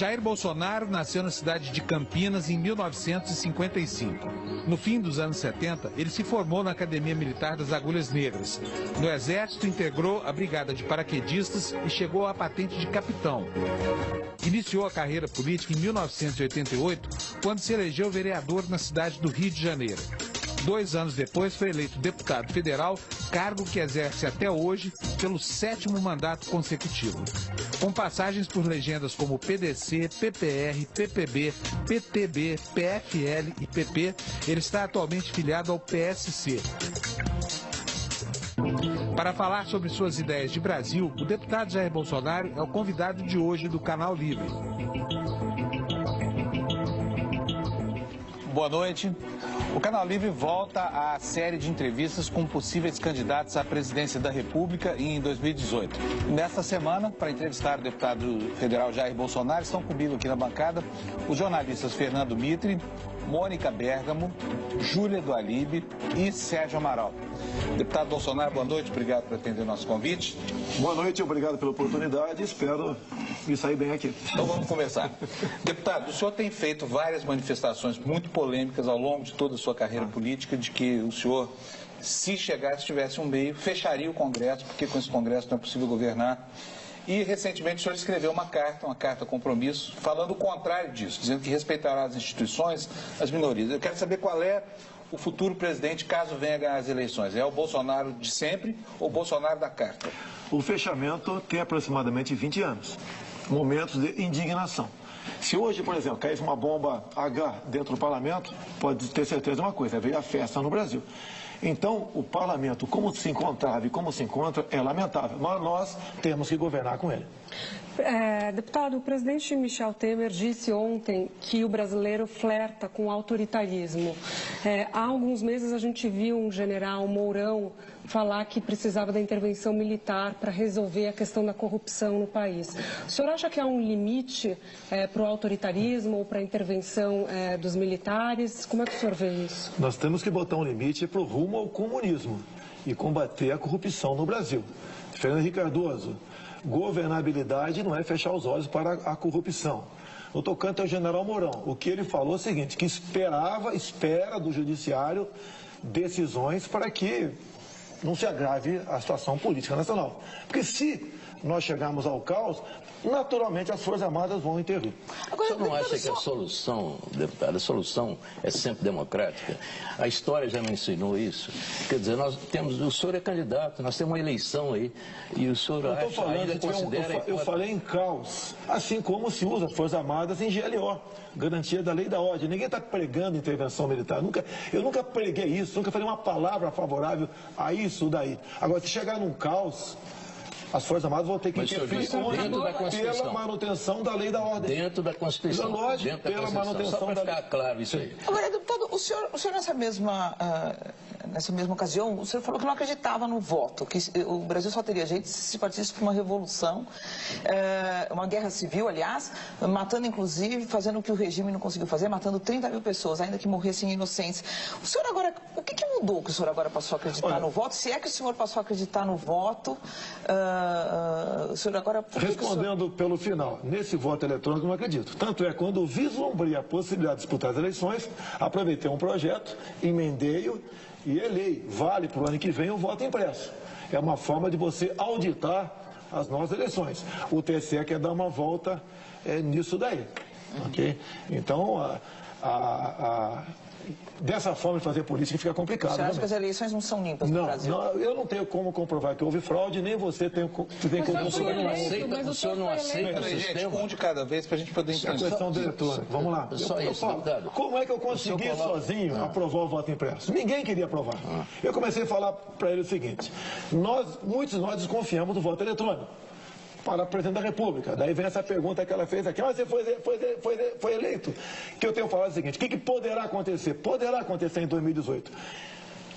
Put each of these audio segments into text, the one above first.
Jair Bolsonaro nasceu na cidade de Campinas em 1955. No fim dos anos 70, ele se formou na Academia Militar das Agulhas Negras. No Exército, integrou a Brigada de Paraquedistas e chegou à patente de capitão. Iniciou a carreira política em 1988, quando se elegeu vereador na cidade do Rio de Janeiro. 2 anos depois, foi eleito deputado federal, cargo que exerce até hoje pelo 7º mandato consecutivo. Com passagens por legendas como PDC, PPR, PPB, PTB, PFL e PP, ele está atualmente filiado ao PSC. Para falar sobre suas ideias de Brasil, o deputado Jair Bolsonaro é o convidado de hoje do Canal Livre. Boa noite. O Canal Livre volta à série de entrevistas com possíveis candidatos à presidência da República em 2018. Nesta semana, para entrevistar o deputado federal Jair Bolsonaro, estão comigo aqui na bancada os jornalistas Fernando Mitre, Mônica Bergamo, Júlia do Alibe e Sérgio Amaral. Deputado Bolsonaro, boa noite, obrigado por atender o nosso convite. Boa noite, obrigado pela oportunidade, espero me sair bem aqui. Então vamos conversar. Deputado, o senhor tem feito várias manifestações muito polêmicas ao longo de toda a sua carreira política, de que o senhor, se chegasse, tivesse um meio, fecharia o Congresso, porque com esse Congresso não é possível governar. E, recentemente, o senhor escreveu uma carta compromisso, falando o contrário disso, dizendo que respeitará as instituições, as minorias. Eu quero saber qual é o futuro presidente, caso venha ganhar as eleições. É o Bolsonaro de sempre ou o Bolsonaro da carta? O fechamento tem aproximadamente 20 anos, momentos de indignação. Se hoje, por exemplo, caísse uma bomba H dentro do parlamento, pode ter certeza de uma coisa, veio a festa no Brasil. Então, o parlamento, como se encontrava e como se encontra, é lamentável. Mas nós temos que governar com ele. Deputado, o presidente Michel Temer disse ontem que o brasileiro flerta com o autoritarismo. Há alguns meses a gente viu um general Mourão falar que precisava da intervenção militar para resolver a questão da corrupção no país. O senhor acha que há um limite para o autoritarismo ou para a intervenção dos militares? Como é que o senhor vê isso? Nós temos que botar um limite para o rumo ao comunismo e combater a corrupção no Brasil. Fernando Henrique Cardoso, governabilidade não é fechar os olhos para a corrupção. No tocante ao general Mourão, o que ele falou é o seguinte, que espera do judiciário decisões para que não se agrave a situação política nacional. Porque se nós chegarmos ao caos, naturalmente as Forças Armadas vão intervir. O senhor não acha que a solução, deputado, a solução é sempre democrática? A história já não ensinou isso? Quer dizer, nós temos, o senhor é candidato, nós temos uma eleição aí, e o senhor ainda considera... Eu falei em caos, assim como se usa as Forças Armadas em GLO, garantia da lei e da ordem. Ninguém está pregando intervenção militar. Eu nunca preguei isso, nunca falei uma palavra favorável a isso daí. Agora, se chegar num caos, as Forças Armadas vão ter que interferir pela manutenção da lei e da ordem. Dentro da Constituição. Lógico, pela manutenção só para ficar claro isso aí. Agora, deputado, o senhor nessa mesma ocasião, o senhor falou que não acreditava no voto, que o Brasil só teria jeito se partisse para uma revolução, uma guerra civil, aliás, matando inclusive, fazendo o que o regime não conseguiu fazer, matando 30 mil pessoas, ainda que morressem inocentes. O senhor agora, o que mudou que o senhor agora passou a acreditar no voto? Se é que o senhor passou a acreditar no voto, o senhor agora... Respondendo pelo final, nesse voto eletrônico eu não acredito. Tanto é, quando vislumbrei a possibilidade de disputar as eleições, aproveitei um projeto, emendei-o e elei. Vale para o ano que vem o voto impresso. É uma forma de você auditar as nossas eleições. O TSE quer dar uma volta nisso daí. Okay? Então, dessa forma de fazer política fica complicado. Você acha que as eleições não são limpas no Brasil? Não, eu não tenho como comprovar que houve fraude, nem você tem como comprovar. O senhor não aceita o sistema? Um de cada vez para a gente poder entender. A questão do eletrônico, vamos lá. Como é que eu consegui sozinho aprovar o voto impresso? Ninguém queria aprovar. Eu comecei a falar para ele o seguinte, muitos de nós desconfiamos do voto eletrônico para presidente da República. Daí vem essa pergunta que ela fez aqui, mas você foi eleito. Que eu tenho falado o seguinte, o que poderá acontecer? Poderá acontecer em 2018.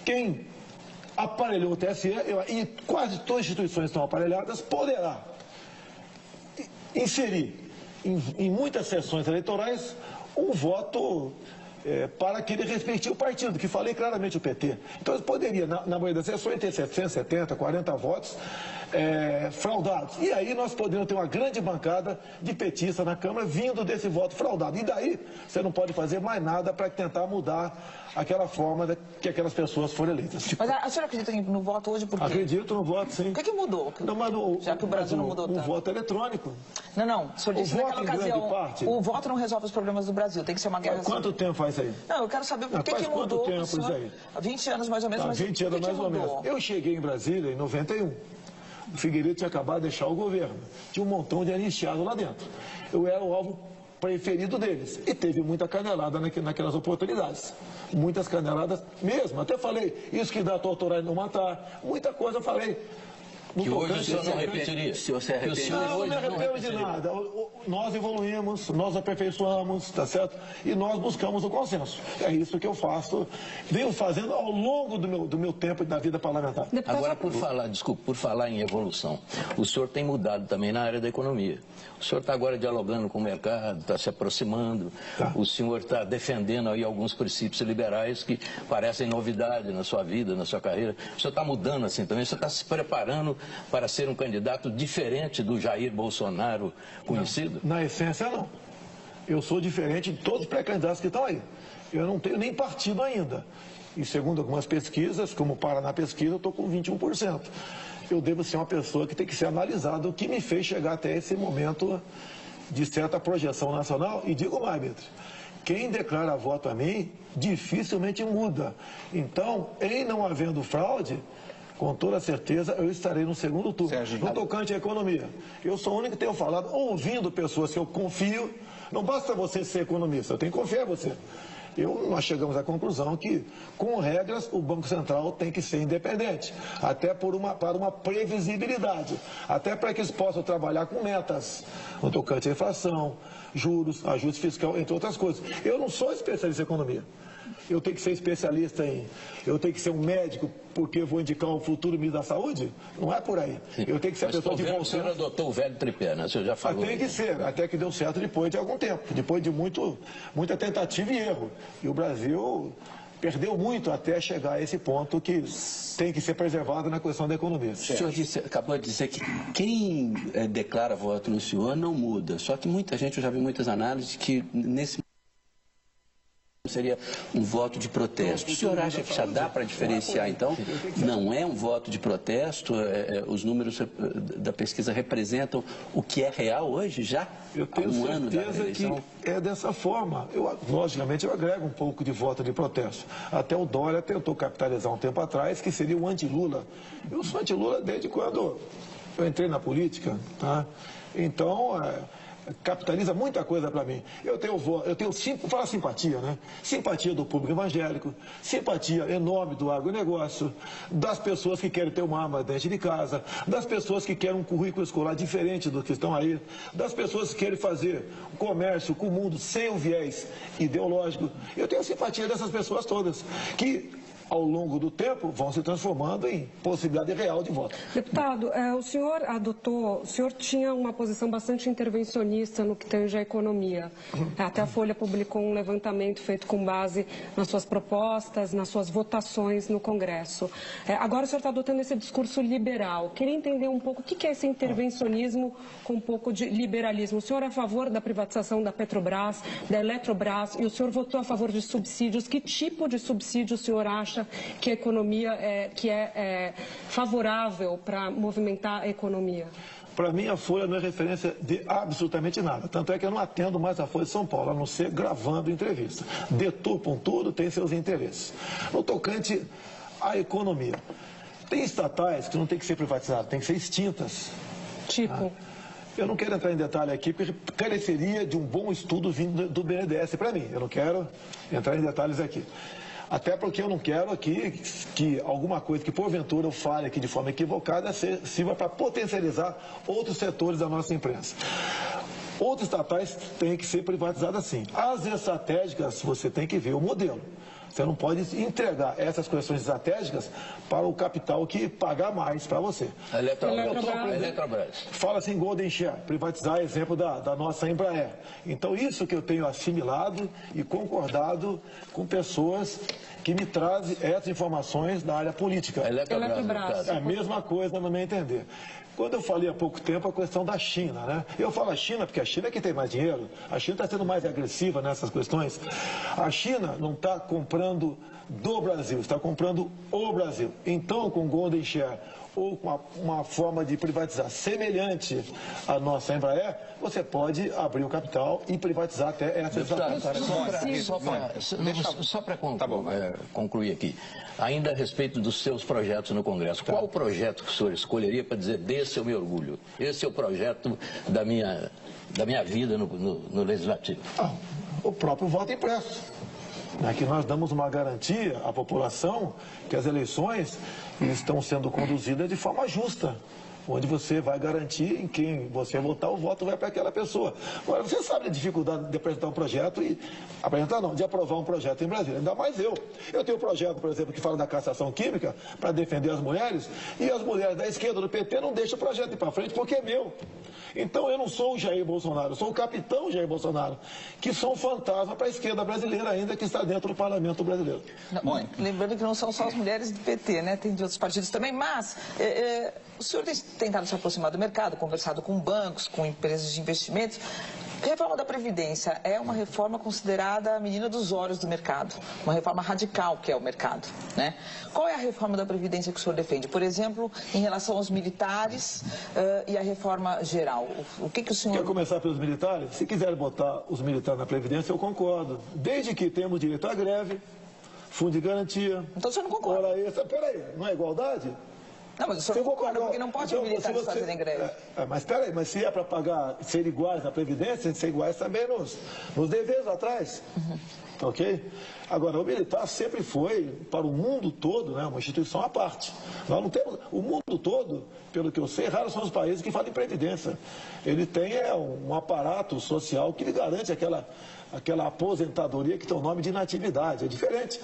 Quem aparelhou o TSE, e quase todas as instituições estão aparelhadas, poderá inserir em muitas sessões eleitorais um voto para que ele respeite o partido, que falei claramente o PT. Então, eles poderiam, na maioria das sessões, ter 770, 40 votos fraudados. E aí nós poderíamos ter uma grande bancada de petistas na Câmara vindo desse voto fraudado. E daí você não pode fazer mais nada para tentar mudar aquela forma que aquelas pessoas foram eleitas. Mas a senhora acredita no voto hoje por quê? Acredito no voto, sim. O que mudou? Não, mas já que o Brasil não mudou tanto. O voto eletrônico. Não, o senhor disse naquela ocasião, o voto não resolve os problemas do Brasil, tem que ser uma guerra civil. Quanto tempo faz aí? Não, eu quero saber por que mudou. Quanto tempo isso aí? Há 20 anos mais ou menos, mas 20 anos mais ou menos. Eu cheguei em Brasília em 91. O Figueiredo tinha acabado de deixar o governo. Tinha um montão de anistiados lá dentro. Eu era o alvo preferido deles. E teve muita canelada naquelas oportunidades. Muitas caneladas mesmo. Até falei, isso que dá torturar e não matar. Muita coisa eu falei. Que hoje o senhor não repetiria? Se você arrepende, não me arrependo de nada. Nós evoluímos, nós aperfeiçoamos, tá certo? E nós buscamos o consenso. É isso que eu faço, venho fazendo ao longo do meu tempo da vida parlamentar. Agora, por falar em evolução, o senhor tem mudado também na área da economia. O senhor está agora dialogando com o mercado, está se aproximando, o senhor está defendendo aí alguns princípios liberais que parecem novidade na sua vida, na sua carreira. O senhor está mudando assim também, o senhor está se preparando para ser um candidato diferente do Jair Bolsonaro conhecido? Não, na essência, não. Eu sou diferente de todos os pré-candidatos que estão aí. Eu não tenho nem partido ainda. E segundo algumas pesquisas, como o Paraná Pesquisa, eu estou com 21%. Eu devo ser uma pessoa que tem que ser analisada, o que me fez chegar até esse momento de certa projeção nacional. E digo mais, Beatriz, quem declara voto a mim, dificilmente muda. Então, em não havendo fraude, com toda certeza, eu estarei no segundo turno. No tocante à economia, eu sou o único que tenho falado, ouvindo pessoas que eu confio. Não basta você ser economista, eu tenho que confiar em você. Nós chegamos à conclusão que, com regras, o Banco Central tem que ser independente, até para uma previsibilidade, até para que eles possam trabalhar com metas, no tocante à inflação, juros, ajuste fiscal, entre outras coisas. Eu não sou especialista em economia. Eu tenho que ser especialista eu tenho que ser um médico porque eu vou indicar o futuro ministro da Saúde? Não é por aí. Eu tenho que ser a pessoa de o senhor adotou o velho tripé, né? O senhor já falou. Tem que ser, até que deu certo depois de algum tempo, depois de muita tentativa e erro. E o Brasil perdeu muito até chegar a esse ponto que tem que ser preservado na questão da economia. O senhor acabou de dizer que quem declara voto no senhor não muda. Só que muita gente, eu já vi muitas análises, que nesse seria um voto de protesto. O senhor acha que já dá para diferenciar, então? Não é um voto de protesto? Os números da pesquisa representam o que é real hoje, já? Eu tenho certeza que é dessa forma. Logicamente, eu agrego um pouco de voto de protesto. Até o Dória tentou capitalizar um tempo atrás, que seria o anti-Lula. Eu sou anti-Lula desde quando eu entrei na política, tá? Então, capitaliza muita coisa para mim. Eu tenho fala simpatia, né? Simpatia do público evangélico, simpatia enorme do agronegócio, das pessoas que querem ter uma arma dentro de casa, das pessoas que querem um currículo escolar diferente dos que estão aí, das pessoas que querem fazer comércio com o mundo sem o viés ideológico. Eu tenho simpatia dessas pessoas todas, que ao longo do tempo, vão se transformando em possibilidade real de voto. Deputado, o senhor tinha uma posição bastante intervencionista no que tange à economia. Até a Folha publicou um levantamento feito com base nas suas propostas, nas suas votações no Congresso. Agora o senhor está adotando esse discurso liberal. Queria entender um pouco o que é esse intervencionismo com um pouco de liberalismo. O senhor é a favor da privatização da Petrobras, da Eletrobras, e o senhor votou a favor de subsídios. Que tipo de subsídio o senhor acha que a economia é favorável para movimentar a economia? Para mim, a Folha não é referência de absolutamente nada. Tanto é que eu não atendo mais a Folha de São Paulo, a não ser gravando entrevista. Deturpam tudo, tem seus interesses. No tocante à economia, tem estatais que não tem que ser privatizadas, tem que ser extintas. Tipo? Eu não quero entrar em detalhe aqui, porque careceria de um bom estudo vindo do BNDES para mim. Eu não quero entrar em detalhes aqui. Até porque eu não quero aqui que alguma coisa que porventura eu fale aqui de forma equivocada sirva para potencializar outros setores da nossa imprensa. Outros estatais têm que ser privatizadas sim. As estratégicas, você tem que ver o modelo. Você não pode entregar essas questões estratégicas para o capital que pagar mais para você. Eletrobras. Fala-se em Golden Share, privatizar, exemplo da nossa Embraer. Então, isso que eu tenho assimilado e concordado com pessoas que me trazem essas informações da área política. Eletrobras. É a mesma coisa, no meu entender. Quando eu falei há pouco tempo a questão da China, né? Eu falo a China porque a China é que tem mais dinheiro, a China está sendo mais agressiva nessas questões. A China não está comprando do Brasil, está comprando o Brasil. Então, com Golden Share ou com uma forma de privatizar semelhante à nossa Embraer, você pode abrir o capital e privatizar até essas Só para concluir aqui, ainda a respeito dos seus projetos no Congresso, qual o projeto que o senhor escolheria para dizer, desse eu me orgulho? Esse é o projeto da minha vida no Legislativo. O próprio voto impresso. Que nós damos uma garantia à população que as eleições estão sendo conduzidas de forma justa, onde você vai garantir em quem você votar, o voto vai para aquela pessoa. Agora, você sabe a dificuldade de apresentar um projeto de aprovar um projeto em Brasília, ainda mais eu. Eu tenho um projeto, por exemplo, que fala da cassação química para defender as mulheres, e as mulheres da esquerda, do PT, não deixam o projeto ir para frente porque é meu. Então, eu não sou o Jair Bolsonaro, eu sou o capitão Jair Bolsonaro, que sou um fantasma para a esquerda brasileira ainda, que está dentro do parlamento brasileiro. Não, lembrando que não são só as mulheres do PT, né? Tem de outros partidos também, mas o senhor tem tentado se aproximar do mercado, conversado com bancos, com empresas de investimentos. A reforma da Previdência é uma reforma considerada a menina dos olhos do mercado, uma reforma radical que é o mercado, né? Qual é a reforma da Previdência que o senhor defende? Por exemplo, em relação aos militares e a reforma geral. O que o senhor... Quer começar pelos militares? Se quiser botar os militares na Previdência, eu concordo. Desde que temos direito à greve, fundo de garantia... Então o senhor não concorda? Peraí, não é igualdade? Não, mas o senhor concorda, porque não pode os militares fazerem greve. Mas peraí, mas se é para pagar, ser iguais na Previdência, tem que ser iguais também nos deveres atrás. Ok? Agora, o militar sempre foi, para o mundo todo, né, uma instituição à parte. Nós não temos, o mundo todo, pelo que eu sei, raros são os países que fazem previdência. Ele tem um aparato social que lhe garante aquela aposentadoria que tem o nome de inatividade, é diferente.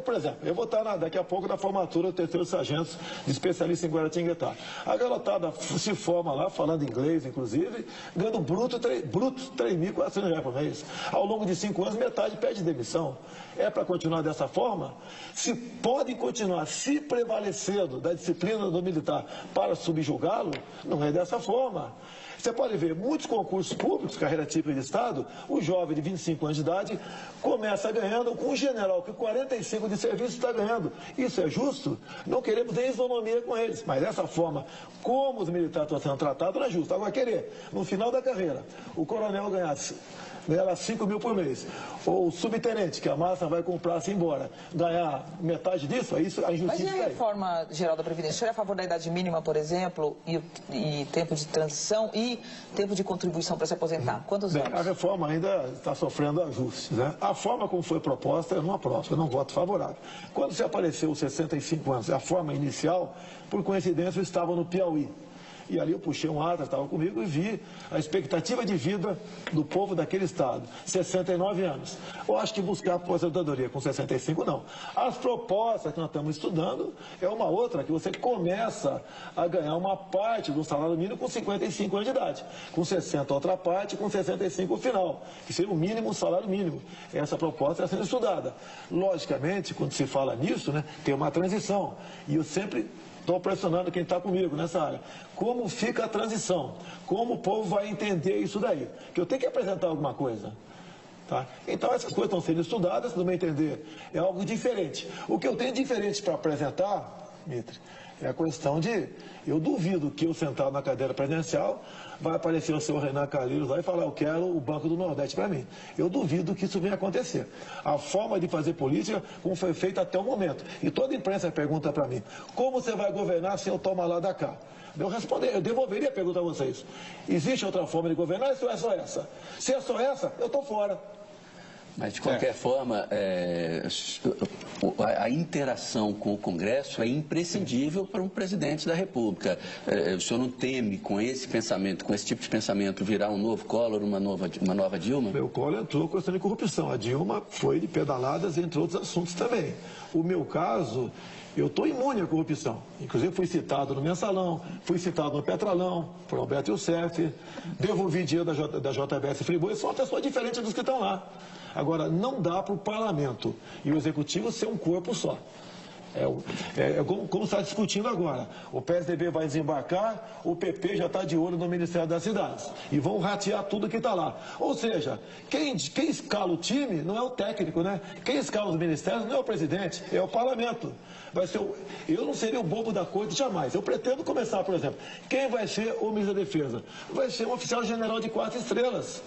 Por exemplo, eu vou estar daqui a pouco na formatura do terceiro sargento de especialista em Guaratinguetá. A garotada se forma lá, falando inglês, inclusive, ganhando bruto R$3.400 por mês. Ao longo de 5 anos, metade pede demissão. É para continuar dessa forma? Se podem continuar se prevalecendo da disciplina do militar para subjugá-lo, não é dessa forma. Você pode ver, muitos concursos públicos, carreira típica de Estado, o jovem de 25 anos de idade começa ganhando com um general que 45 de serviço está ganhando. Isso é justo? Não queremos nem isonomia com eles, mas dessa forma, como os militares estão sendo tratados, não é justo. Agora, querer, no final da carreira, o coronel ganhasse 5 mil por mês, ou o subtenente, que a massa vai comprar assim embora, ganhar metade disso, isso a injustiça. Mas e a reforma geral da Previdência? O senhor é a favor da idade mínima, por exemplo, e tempo de transição e tempo de contribuição para se aposentar? Quantos anos? A reforma ainda está sofrendo ajustes, né? A forma como foi proposta, eu não aprovo, eu não voto favorável. Quando se apareceu os 65 anos, a forma inicial, por coincidência, eu estava no Piauí. E ali eu puxei um ato, estava comigo, e vi a expectativa de vida do povo daquele estado, 69 anos. Eu acho que buscar aposentadoria com 65, não. As propostas que nós estamos estudando é uma outra, que você começa a ganhar uma parte do salário mínimo com 55 anos de idade. Com 60 outra parte, com 65 o final, que seria o mínimo, o salário mínimo. Essa proposta está sendo estudada. Logicamente, quando se fala nisso, né, tem uma transição. E eu sempre... estou pressionando quem está comigo nessa área. Como fica a transição? Como o povo vai entender isso daí? Que eu tenho que apresentar alguma coisa. Tá? Então, essas coisas estão sendo estudadas, no meu entender, é algo diferente. O que eu tenho diferente para apresentar, Mitre, é a questão de... Eu duvido que eu sentado na cadeira presidencial vai aparecer o senhor Renan Calheiros lá e falar, eu quero o Banco do Nordeste para mim. Eu duvido que isso venha acontecer. A forma de fazer política, como foi feita até o momento. E toda a imprensa pergunta para mim, como você vai governar se eu tomar lá da cá? Eu devolveria a pergunta a vocês. Existe outra forma de governar ou é só essa? Se é só essa, eu estou fora. Mas, de qualquer forma, a interação com o Congresso é imprescindível para um presidente da República. O senhor não teme, com esse pensamento, com esse tipo de pensamento, virar um novo Collor, uma nova Dilma? O Collor entrou com questão de corrupção. A Dilma foi de pedaladas, entre outros assuntos também. O meu caso, eu estou imune à corrupção. Inclusive, fui citado no Mensalão, fui citado no Petralão, por Alberto Youssef, devolvi dinheiro da JBS Friboi. Eu sou uma pessoa diferente dos que estão lá. Agora, não dá para o parlamento e o executivo ser um corpo só. Como está discutindo agora. O PSDB vai desembarcar, o PP já está de olho no Ministério das Cidades. E vão ratear tudo que está lá. Ou seja, quem escala o time não é o técnico, né? Quem escala os ministérios não é o presidente, é o parlamento. Eu não seria o bobo da corte jamais. Eu pretendo começar, por exemplo, quem vai ser o ministro da Defesa? Vai ser um oficial general de 4 estrelas.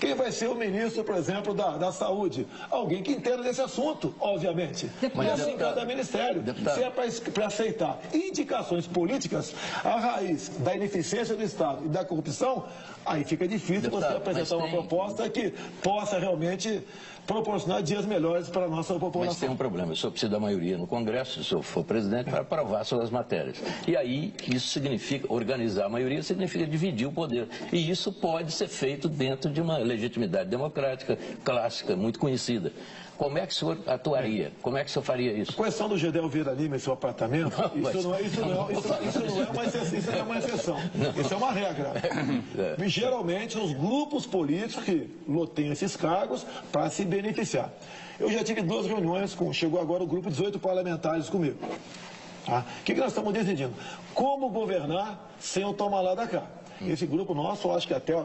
Quem vai ser o ministro, por exemplo, da Saúde? Alguém que entenda desse assunto, obviamente. Mas assim, cada ministério. Se é para aceitar indicações políticas, a raiz da ineficiência do Estado e da corrupção, aí fica difícil você apresentar uma proposta que possa realmente proporcionar dias melhores para a nossa população. Mas tem um problema, o senhor precisa da maioria no Congresso, se o senhor for presidente, para aprovar suas matérias. E aí, isso significa, organizar a maioria significa dividir o poder. E isso pode ser feito dentro de uma legitimidade democrática clássica, muito conhecida. Como é que o senhor atuaria? Como é que o senhor faria isso? A questão do Gedel Vieira Lima em seu apartamento, isso não é uma exceção. Isso é uma regra. E, geralmente, os grupos políticos que têm esses cargos para se beneficiar. Eu já tive 2 reuniões, chegou agora o grupo de 18 parlamentares comigo. Tá? O que nós estamos decidindo? Como governar sem o toma lá da cá. Esse grupo nosso, eu acho que até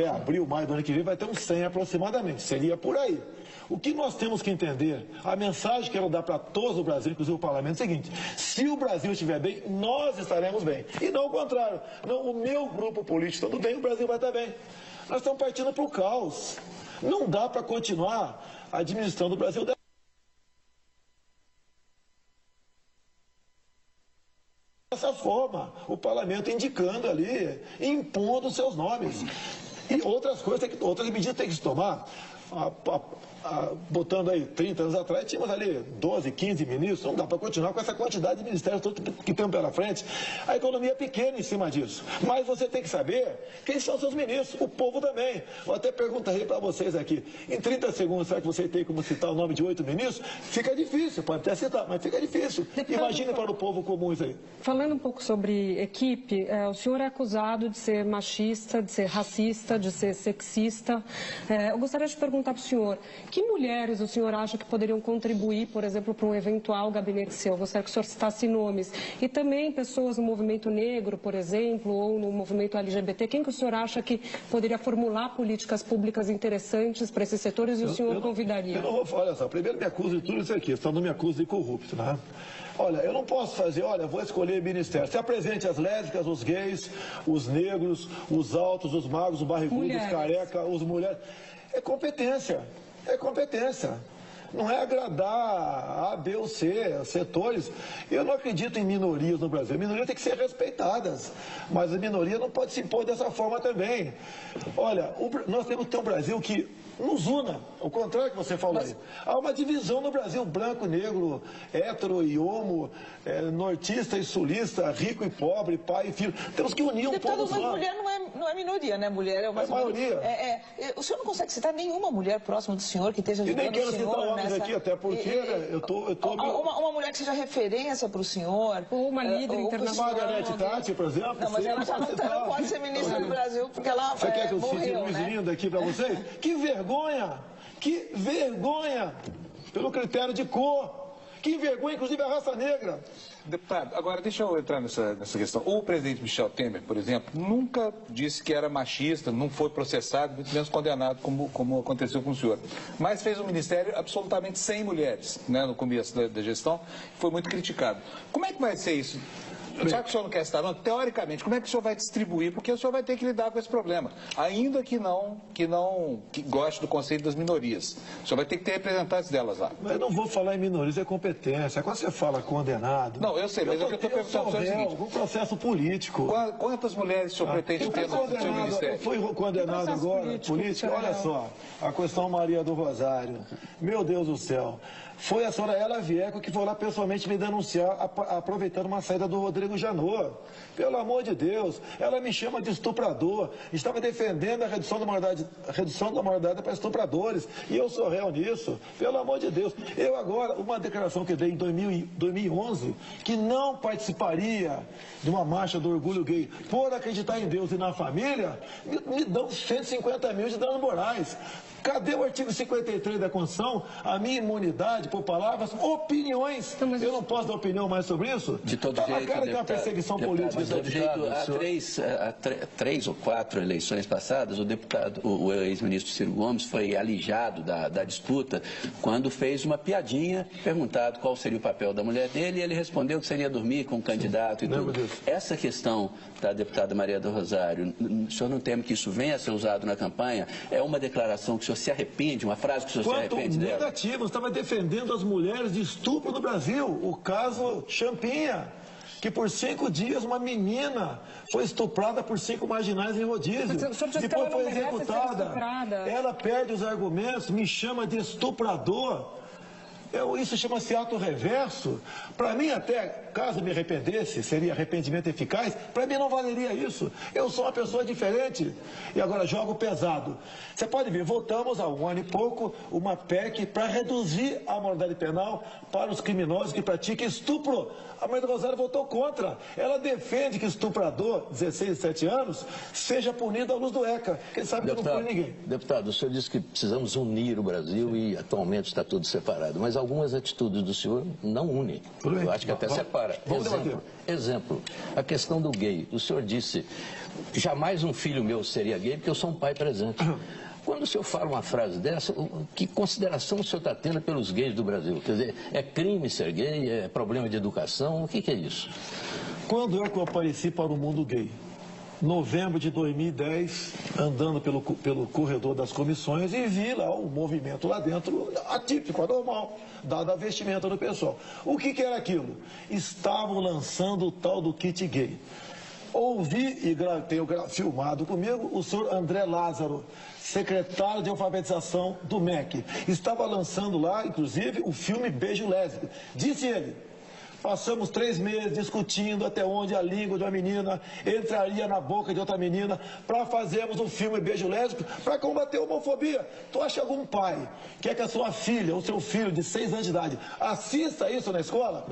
abril, maio do ano que vem, vai ter uns 100 aproximadamente. Seria por aí. O que nós temos que entender, a mensagem que eu quero dar para todos o Brasil, inclusive o parlamento, é o seguinte: se o Brasil estiver bem, nós estaremos bem. E não o contrário. Não, o meu grupo político estando bem, o Brasil vai estar bem. Nós estamos partindo para o caos. Não dá para continuar administrando o Brasil dessa forma. O parlamento indicando ali, impondo seus nomes. E outras coisas, outras medidas tem que se tomar. Botando aí 30 anos atrás, tínhamos ali 12, 15 ministros, não dá para continuar com essa quantidade de ministérios que temos pela frente. A economia é pequena em cima disso, mas você tem que saber quem são seus ministros, o povo também. Eu até perguntaria para vocês aqui, em 30 segundos, será que você tem como citar o nome de 8 ministros? Fica difícil, pode até citar, mas fica difícil. Imagine para o povo comum isso aí. Falando um pouco sobre equipe, o senhor é acusado de ser machista, de ser racista, de ser sexista. Eu gostaria de perguntar para o senhor, que mulheres o senhor acha que poderiam contribuir, por exemplo, para um eventual gabinete seu? Eu gostaria que o senhor citasse nomes. E também pessoas no movimento negro, por exemplo, ou no movimento LGBT. Quem que o senhor acha que poderia formular políticas públicas interessantes para esses setores e o senhor convidaria? Eu não vou falar, olha só, primeiro me acusa de tudo isso aqui, só não me acusa de corrupto, né? Olha, eu não posso fazer, vou escolher ministério. Se apresente as lésbicas, os gays, os negros, os altos, os magros, os barrigudos, os careca, os mulheres. É competência. É competência. Não é agradar A, B ou C, setores. Eu não acredito em minorias no Brasil. Minorias têm que ser respeitadas. Mas a minoria não pode se impor dessa forma também. Olha, nós temos que ter um Brasil que nos una. O contrário que você falou aí. Há uma divisão no Brasil, branco, negro, hétero e homo, nortista e sulista, rico e pobre, pai e filho. Temos que unir um povo só. Mas mulher não é minoria, né? Mulher é uma maioria. O senhor não consegue citar nenhuma mulher próxima do senhor que esteja ajudando o senhor? E nem quero citar homens aqui, até porque eu tô... Uma mulher que seja referência para o senhor. Ou uma líder internacional. Margarete Tati, por exemplo. Não, mas ela já não pode ser ministra do Brasil, porque ela Você quer que eu cite morreu, Luiz né? Lindo aqui para vocês? Que vergonha! Que vergonha! Pelo critério de cor. Que vergonha, inclusive, a raça negra. Deputado, agora deixa eu entrar nessa questão. O presidente Michel Temer, por exemplo, nunca disse que era machista, não foi processado, muito menos condenado, como aconteceu com o senhor. Mas fez um ministério absolutamente sem mulheres, né, no começo da gestão, foi muito criticado. Como é que vai ser isso Já que o senhor não quer estar, não, teoricamente, como é que o senhor vai distribuir? Porque o senhor vai ter que lidar com esse problema. Ainda que goste do conceito das minorias. O senhor vai ter que ter representantes delas lá. Mas eu não vou falar em minorias, é competência. Quando você fala condenado... Não, eu sei, mas eu estou perguntando o seguinte. Um processo político. Quantas mulheres o senhor pretende ter no seu ministério? Foi condenado agora, político, olha só, a questão Maria do Rosário. Meu Deus do céu. Foi a senhora Ela Vieco que foi lá pessoalmente me denunciar, aproveitando uma saída do Rodrigo Janot. Pelo amor de Deus, ela me chama de estuprador. Estava defendendo a redução da maioridade para estupradores. E eu sou réu nisso. Pelo amor de Deus. Eu agora, uma declaração que dei em 2011, que não participaria de uma marcha do orgulho gay por acreditar em Deus e na família, me dão 150 mil de danos morais. Cadê o artigo 53 da Constituição? A minha imunidade por palavras, opiniões. Eu não posso dar opinião mais sobre isso? De todo jeito, cara que é uma perseguição política. De todo jeito, há três ou quatro eleições passadas, o ex-ministro Ciro Gomes foi alijado da disputa quando fez uma piadinha, perguntado qual seria o papel da mulher dele, e ele respondeu que seria dormir com o candidato e tudo. Essa questão da deputada Maria do Rosário, o senhor não teme que isso venha a ser usado na campanha? É uma declaração que o senhor se arrepende, uma frase que o senhor se arrepende dela? Negativo, estava defendendo as mulheres de estupro no Brasil, o caso Champinha, que por 5 dias uma menina foi estuprada por 5 marginais em rodízio, depois foi executada, ela perde os argumentos, me chama de estuprador. Isso chama-se ato reverso. Para mim, até, caso me arrependesse, seria arrependimento eficaz, para mim não valeria isso. Eu sou uma pessoa diferente. E agora, jogo pesado. Você pode ver, votamos há 1 ano e pouco uma PEC para reduzir a maioridade penal para os criminosos que praticam estupro. A Maria do Rosário votou contra. Ela defende que estuprador, 16, 17 anos, seja punido à luz do ECA. Quem sabe que não pune ninguém. Deputado, o senhor disse que precisamos unir o Brasil e atualmente está tudo separado. Mas algumas atitudes do senhor não unem. Eu acho que até separa. Exemplo, a questão do gay. O senhor disse, jamais um filho meu seria gay porque eu sou um pai presente. Quando o senhor fala uma frase dessa, que consideração o senhor está tendo pelos gays do Brasil? Quer dizer, é crime ser gay? É problema de educação? O que é isso? Quando eu apareci para o mundo gay? Novembro de 2010, andando pelo corredor das comissões e vi lá um movimento lá dentro, atípico, anormal, dada a vestimenta do pessoal. O que era aquilo? Estavam lançando o tal do kit gay. Ouvi e tenho filmado comigo o senhor André Lázaro, secretário de alfabetização do MEC. Estava lançando lá, inclusive, o filme Beijo Lésbico. Disse ele: passamos 3 meses discutindo até onde a língua de uma menina entraria na boca de outra menina para fazermos um filme Beijo Lésbico para combater a homofobia. Tu acha algum pai quer que a sua filha ou seu filho de 6 anos de idade assista isso na escola?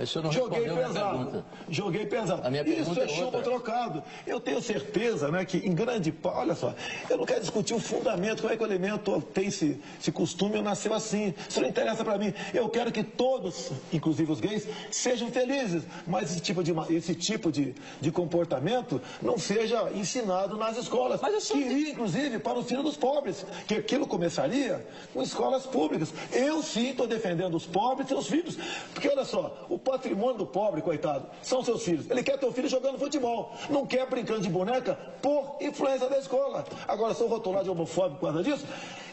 Joguei pesado. Isso é chumbo trocado. Eu tenho certeza, né, que em grande parte, olha só, eu não quero discutir o fundamento, como é que o elemento tem esse costume ou nasceu assim. Isso não interessa para mim. Eu quero que todos, inclusive os gays, sejam felizes, mas esse tipo de comportamento não seja ensinado nas escolas. Que iria, inclusive, para os filhos dos pobres, que aquilo começaria com escolas públicas. Eu sim estou defendendo os pobres e seus filhos, porque olha só, o patrimônio do pobre, coitado, são seus filhos. Ele quer ter o filho jogando futebol, não quer brincando de boneca por influência da escola. Agora, sou rotulado de homofóbico por causa disso,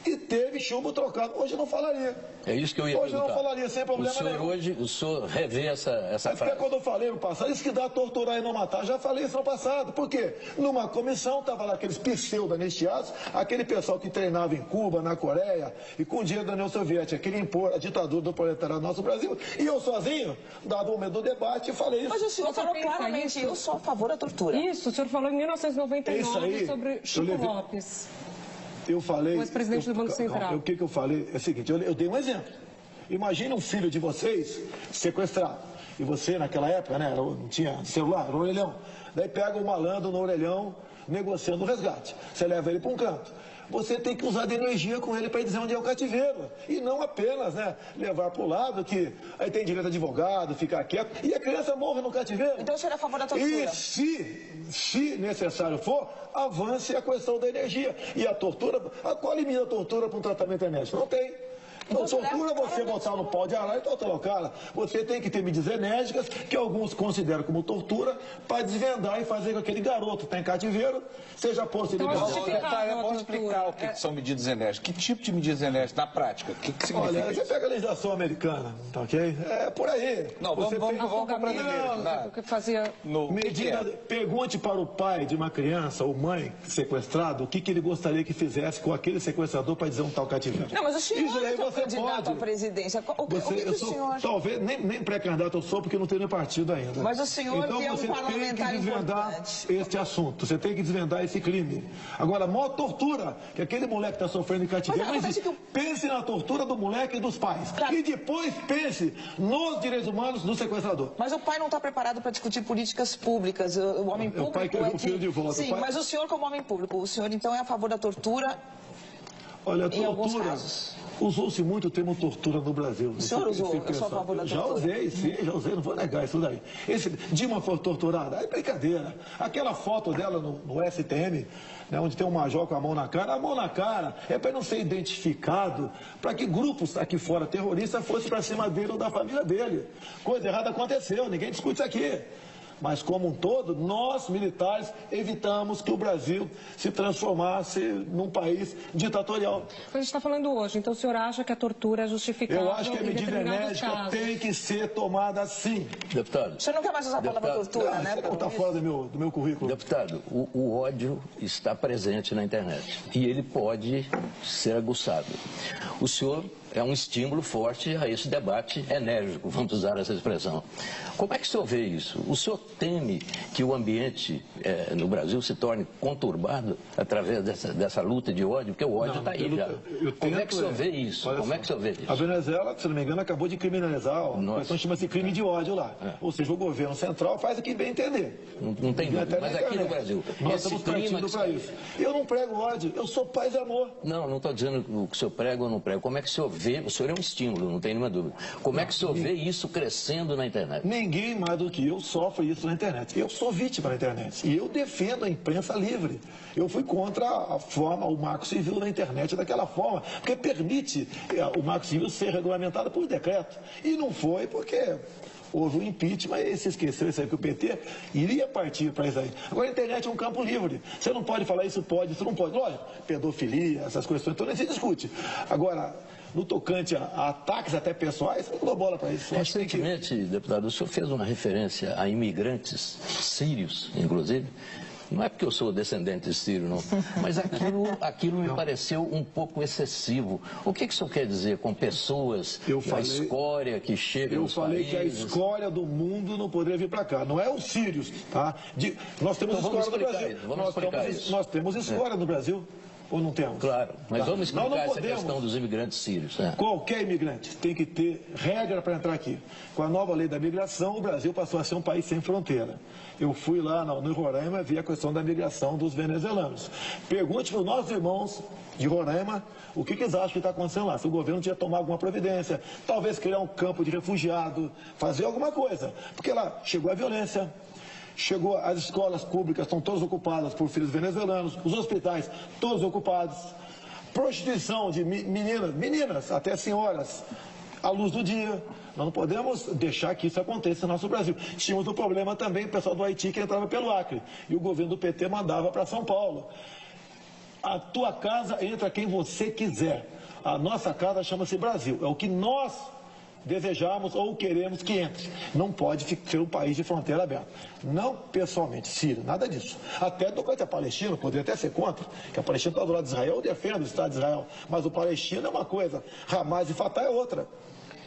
e teve chumbo trocado. Hoje eu não falaria. É isso que eu ia perguntar. Hoje eu não falaria, sem problema nenhum. Hoje, o senhor revê essa frase. Até quando eu falei no passado, isso que dá torturar e não matar, já falei isso no passado. Por quê? Numa comissão, estava lá aqueles pseudo-anistiados, aquele pessoal que treinava em Cuba, na Coreia, e com o dinheiro da União Soviética, queria impor a ditadura do proletariado no nosso Brasil, e eu sozinho, dava o medo do debate e falei isso. Mas o senhor falou claramente, eu sou a favor da tortura. Isso, o senhor falou em 1999 sobre Chico Lopes. Eu falei... O ex-presidente do Banco Central. O que eu falei é o seguinte, eu dei um exemplo. Imagina um filho de vocês sequestrado. E você, naquela época, né, não tinha celular, era um orelhão. Daí pega o malandro no orelhão, negociando o resgate. Você leva ele para um canto. Você tem que usar de energia com ele para dizer onde é o cativeiro. E não apenas, né, levar para o lado que aí tem direito a advogado, ficar quieto. E a criança morre no cativeiro. Então o senhor é a favor da tortura? E se necessário for, avance a questão da energia. E a tortura, qual limita a tortura para um tratamento enérgico? Não tem. Então, tortura você botar no pau de arara e torturar o cara. Você tem que ter medidas enérgicas, que alguns consideram como tortura, para desvendar e fazer com que aquele garoto que está em cativeiro seja posto em liberdade. Vamos explicar o que são medidas enérgicas. Que tipo de medidas enérgicas na prática? O que significa? Olha, você pega a legislação americana, tá ok? É por aí. Não, vamos para o brasileiro. Que fazia... Pergunte para o pai de uma criança ou mãe sequestrado o que ele gostaria que fizesse com aquele sequestrador para dizer um tal cativeiro. Não, mas o senhor isso aí você candidato à presidência. O que o senhor... Talvez, nem pré-candidato eu sou, porque eu não tenho nem partido ainda. Mas o senhor então, que é um parlamentar importante. Este assunto, você tem que desvendar esse crime. Agora, a maior tortura que aquele moleque está sofrendo em cativeiro, pense na tortura do moleque e dos pais. Claro. E depois pense nos direitos humanos do sequestrador. Mas o pai não está preparado para discutir políticas públicas. O homem público... O pai quer o filho de volta. Sim, mas o senhor como homem público, o senhor então é a favor da tortura? Olha, a tortura... Usou-se muito o termo tortura no Brasil. O senhor usou? Eu sou a favor da tortura. Já usei, sim, já usei, não vou negar isso daí. Dilma foi torturada, é brincadeira. Aquela foto dela no STM, né, onde tem um major com a mão na cara é para não ser identificado, para que grupos aqui fora terroristas fossem para cima dele ou da família dele. Coisa errada aconteceu, ninguém discute isso aqui. Mas, como um todo, nós, militares, evitamos que o Brasil se transformasse num país ditatorial. A gente está falando hoje, então o senhor acha que a tortura é justificável? Eu acho que a medida enérgica tem que ser tomada sim. Deputado. O senhor não quer mais usar a palavra tortura, né? Isso não está fora do meu currículo. Deputado, o ódio está presente na internet e ele pode ser aguçado. O senhor é um estímulo forte a esse debate enérgico, vamos usar essa expressão. Como é que o senhor vê isso? O senhor teme que o ambiente no Brasil se torne conturbado através dessa luta de ódio? Porque o ódio está aí já. Como é que o senhor vê isso? Como é que o senhor vê isso? A Venezuela, se não me engano, acabou de criminalizar, então chama-se crime de ódio lá. Ou seja, o governo central faz o que bem entender. Não tem dúvida, mas aqui no Brasil, nós estamos partindo para isso. Eu não prego ódio, eu sou paz e amor. Não estou dizendo o que o senhor prega ou não prega. Como é que o senhor vê? O senhor é um estímulo, não tem nenhuma dúvida. Como é que o senhor vê isso crescendo na internet? Ninguém mais do que eu sofre isso na internet. Eu sou vítima na internet. E eu defendo a imprensa livre. Eu fui contra o marco civil na internet daquela forma, porque permite o marco civil ser regulamentado por decreto. E não foi porque houve um impeachment e se esqueceu isso aí, que o PT iria partir para isso aí. Agora a internet é um campo livre. Você não pode falar isso pode, isso não pode. Lógico, pedofilia, essas questões, então nem se discute. Agora, no tocante a ataques até pessoais, eu não dou bola para isso. Recentemente, deputado, o senhor fez uma referência a imigrantes sírios, inclusive. Não é porque eu sou descendente sírio, não. Mas aquilo me pareceu um pouco excessivo. O que o senhor quer dizer com pessoas, a escória que chega nos países? Eu falei que a escória do mundo não poderia vir para cá. Não é os sírios, tá? Nós temos escória no Brasil. Nós temos escória no Brasil. Ou não temos? Claro, mas vamos explicar essa questão dos imigrantes sírios. Qualquer imigrante tem que ter regra para entrar aqui. Com a nova lei da migração, o Brasil passou a ser um país sem fronteira. Eu fui lá no Roraima e vi a questão da migração dos venezuelanos. Pergunte para os nossos irmãos de Roraima o que eles acham que está acontecendo lá. Se o governo tinha tomado alguma providência, talvez criar um campo de refugiado, fazer alguma coisa. Porque lá chegou a violência. As escolas públicas estão todas ocupadas por filhos venezuelanos, os hospitais todos ocupados, prostituição de meninas até senhoras, à luz do dia. Nós não podemos deixar que isso aconteça no nosso Brasil. Tínhamos um problema também, o pessoal do Haiti que entrava pelo Acre, e o governo do PT mandava para São Paulo. A tua casa entra quem você quiser. A nossa casa chama-se Brasil. É o que nós desejamos ou queremos que entre. Não pode ser um país de fronteira aberta. Não pessoalmente, Síria, nada disso. Até tocante a Palestina, poderia até ser contra, que a Palestina está do lado de Israel, eu defendo o Estado de Israel, mas o Palestina é uma coisa, Hamas e Fatah é outra.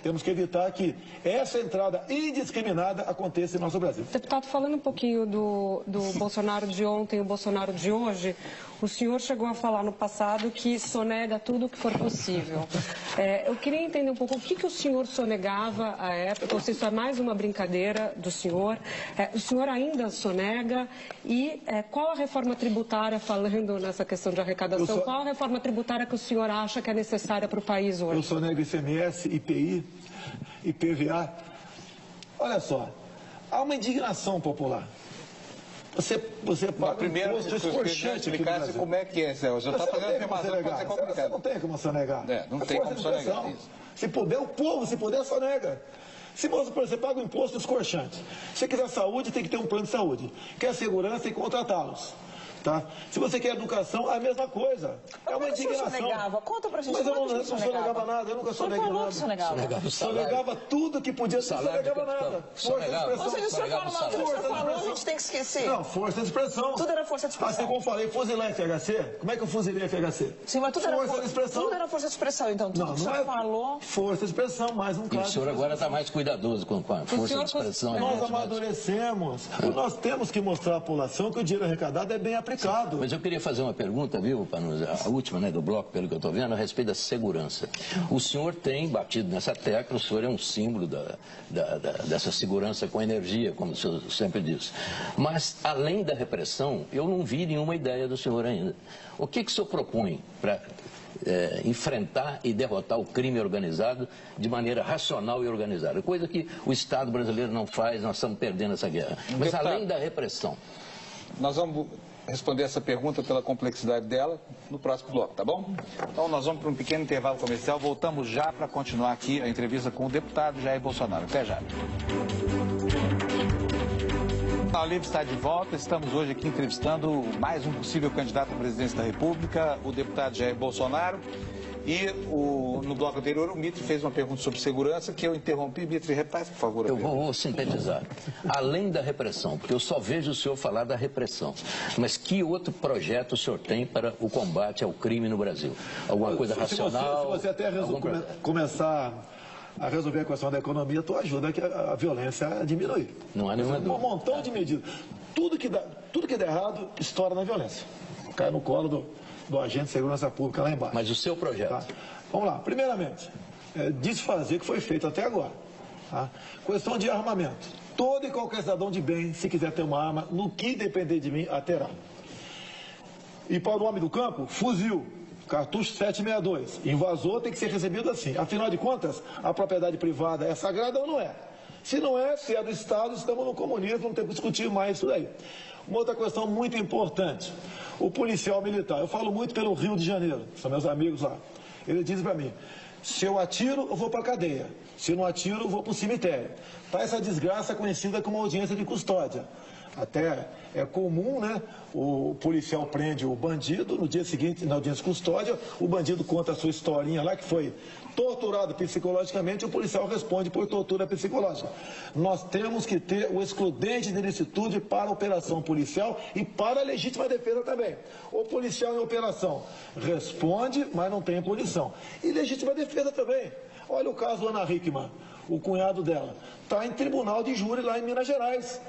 Temos que evitar que essa entrada indiscriminada aconteça em nosso Brasil. Deputado, falando um pouquinho do Bolsonaro de ontem e o Bolsonaro de hoje, o senhor chegou a falar no passado que sonega tudo o que for possível. Eu queria entender um pouco o que o senhor sonegava à época, ou se isso é mais uma brincadeira do senhor. O senhor ainda sonega e qual a reforma tributária, falando nessa questão de arrecadação, qual a reforma tributária que o senhor acha que é necessária para o país hoje? Eu sonego ICMS, IPI, IPVA. Olha só, há uma indignação popular. Você paga primeiro, imposto escorchante aqui no Brasil. Como é que é, Celso? Eu estou fazendo afirmação que pode ser complicado. Você não tem como sonegar. Não tem como sonegar. Se puder, o povo, se puder, sonega. Se você paga o imposto escorchante. Se quiser saúde, tem que ter um plano de saúde. Quer segurança, tem que contratá-los. Tá? Se você quer educação, é a mesma coisa. É uma indignação. Sonegava? Conta pra gente. Mas eu não sonegava nada, eu nunca soneguei nada. Sonegava tudo que podia ser, sonegava nada. Força de expressão. O senhor falou, a gente tem que esquecer. Não, força de expressão. Tudo era força de expressão. Assim como eu falei, fuzilar FHC, como é que eu fuzilei FHC? Sim, mas tudo força de expressão. Tudo era força de expressão, então tudo que o senhor falou... Força de expressão, mais um caso. E o senhor agora está mais cuidadoso com a força de expressão. Nós amadurecemos. Nós temos que mostrar à população que o dinheiro arrecadado é bem aplicado. Mas eu queria fazer uma pergunta, viu, a última, né, do bloco, pelo que eu estou vendo, a respeito da segurança. O senhor tem batido nessa tecla, o senhor é um símbolo dessa segurança com energia, como o senhor sempre diz. Mas, além da repressão, eu não vi nenhuma ideia do senhor ainda. O que o senhor propõe para enfrentar e derrotar o crime organizado de maneira racional e organizada? Coisa que o Estado brasileiro não faz, nós estamos perdendo essa guerra. Mas, além da repressão... Nós vamos responder essa pergunta pela complexidade dela no próximo bloco, tá bom? Então nós vamos para um pequeno intervalo comercial, voltamos já para continuar aqui a entrevista com o deputado Jair Bolsonaro. Até já. A Livre está de volta, estamos hoje aqui entrevistando mais um possível candidato à presidência da República, o deputado Jair Bolsonaro. E no bloco anterior o Mitre fez uma pergunta sobre segurança que eu interrompi. Mitre, repare, por favor. Eu vou sintetizar. Além da repressão, porque eu só vejo o senhor falar da repressão, mas que outro projeto o senhor tem para o combate ao crime no Brasil? Alguma coisa racional? Se você até começar a resolver a questão da economia, tu ajuda a violência a diminuir. Não há nenhuma dúvida. Um montão de medidas. Tudo que dá errado estoura na violência. Cai no colo do agente de segurança pública lá embaixo. Mas o seu projeto? Tá? Vamos lá. Primeiramente, desfazer o que foi feito até agora. Tá? Questão de armamento. Todo e qualquer cidadão de bem, se quiser ter uma arma, no que depender de mim, a terá. E para o homem do campo, fuzil, cartucho 762. Invasor tem que ser recebido assim. Afinal de contas, a propriedade privada é sagrada ou não é? Se não é, se é do Estado, estamos no comunismo, não temos que discutir mais isso daí. Uma outra questão muito importante, o policial militar. Eu falo muito pelo Rio de Janeiro, são meus amigos lá. Ele diz para mim, se eu atiro, eu vou para a cadeia. Se não atiro, eu vou para o cemitério. Tá essa desgraça conhecida como audiência de custódia. Até é comum, né? O policial prende o bandido, no dia seguinte, na audiência de custódia, o bandido conta a sua historinha lá, que foi torturado psicologicamente, o policial responde por tortura psicológica. Nós temos que ter o excludente de ilicitude para a operação policial e para a legítima defesa também. O policial em operação responde, mas não tem punição. E legítima defesa também. Olha o caso Ana Hickman, o cunhado dela, está em tribunal de júri lá em Minas Gerais.